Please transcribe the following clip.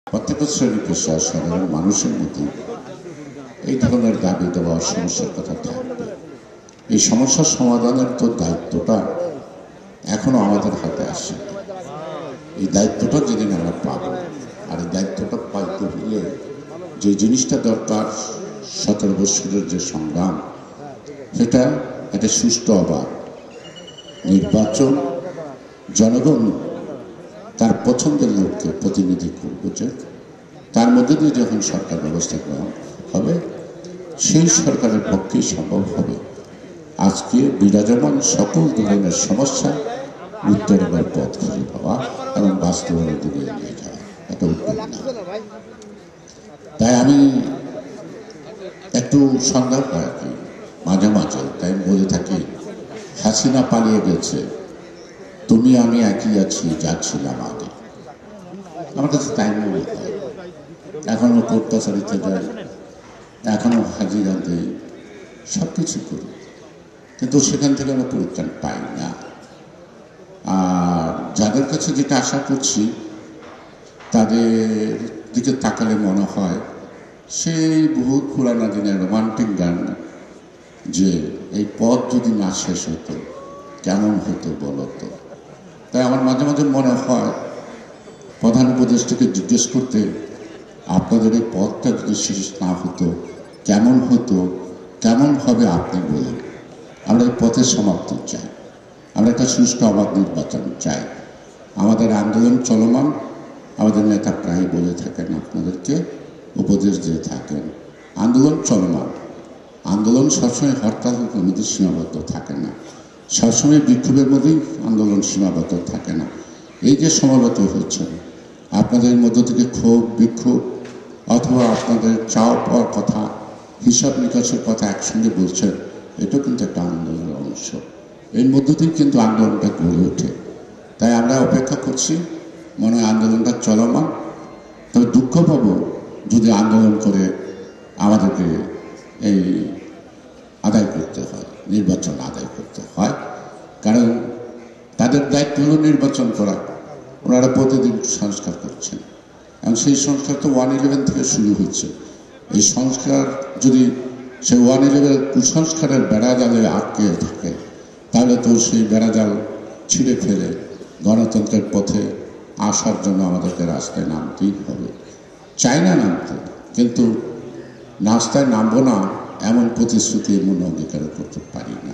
প্রত্যেক শ্রেণী পেশা সাধারণ মানুষের মধ্যে এই ধরনের দাবি দেওয়ার সমস্যার কথা থাকবে। এই সমস্যার সমাধানের তো দায়িত্বটা এখনো আমাদের হাতে আসে। এই দায়িত্বটা যেদিন আমরা পাব, আর এই দায়িত্বটা পাইতে হলে যে জিনিসটা দরকার 17 বছরের যে সংগ্রাম, সেটা একটা সুষ্ঠু অবাধ নির্বাচন, জনগণ তার পছন্দের লোককে প্রতিনিধি করবে, যে তার মধ্যে দিয়ে যখন সরকার ব্যবস্থা গ্রহণ হবে, সেই সরকারের পক্ষেই সম্ভব হবে আজকে বিরাজমান সকল ধরনের সমস্যা উত্তরণের পথ খুঁজে পাওয়া এবং বাস্তবতার দিকে এগিয়ে যাওয়া। এটা উত্তর না। তাই আমি একটু সন্দেহ হয় আর কি মাঝে মাঝে, তাই বলে থাকি হাসিনা পালিয়ে গেছে, তুমি আমি একই আছি যা ছিলাম আগে। আমার কাছে তাই মনে হয়। এখনো কোর্ট কাছারিতে যাই, এখনো হাজিরা দিই, সব কিছু করি, কিন্তু সেখান থেকে আমরা পরিত্রাণ পাই না। আর যাদের কাছে যেটা আশা করছি, তাদের দিকে তাকালে মনে হয় সেই বহুত পুরানা দিনের রোমান্টিক গান, যে এই পথ যদি না শেষ হতো কেমন হতো বলতো। তাই আমার মাঝে মাঝে মনে হয় প্রধান উপদেষ্টাকে জিজ্ঞেস করতে, আপনাদের এই পথটা যদি শেষ না হতো কেমন হতো, কেমন হবে আপনি বলুন। আমরা এই পথের সমাপ্তি চাই, আমরা একটা সুষ্ঠু অবাধ নির্বাচন চাই। আমাদের আন্দোলন চলমান, আমাদের নেতা প্রায় বলে থাকেন, আপনাদেরকে উপদেশ দিয়ে থাকেন, আন্দোলন চলমান। আন্দোলন সবসময় হরতালের মধ্যে সীমাবদ্ধ থাকে না, সবসময় বিক্ষোভের মধ্যেই আন্দোলন সীমাবদ্ধ থাকে না। এই যে সমাবেত হচ্ছে, আপনাদের মধ্য থেকে ক্ষোভ বিক্ষোভ অথবা আপনাদের চাওয়া পাওয়ার কথা, হিসাব নিকাশের কথা একসঙ্গে বলছেন, এটাও কিন্তু একটা আন্দোলনের অংশ। এর মধ্য দিয়ে কিন্তু আন্দোলনটা গড়ে ওঠে। তাই আমরা অপেক্ষা করছি, মনে হয় আন্দোলনটা চলমান। তবে দুঃখ পাব যদি আন্দোলন করে আমাদেরকে এই আদায় করতে হয়, নির্বাচন আদায় করতে হয়। কারণ তাদের দায়িত্ব হলো নির্বাচন করা। ওনারা প্রতিদিন সংস্কার করছেন, এবং সেই সংস্কার তো 111 থেকে শুরু হচ্ছে। এই সংস্কার যদি সেই 111 কুসংস্কারের বেড়াজালে আটকে থাকে, তাহলে তো সেই বেড়াজাল ছিঁড়ে ফেলে গণতন্ত্রের পথে আসার জন্য আমাদেরকে রাস্তায় নামতেই হবে। চাই না নামতে, কিন্তু রাস্তায় নামবো না এমন প্রতিশ্রুতি এমন অঙ্গীকার করতে পারি না।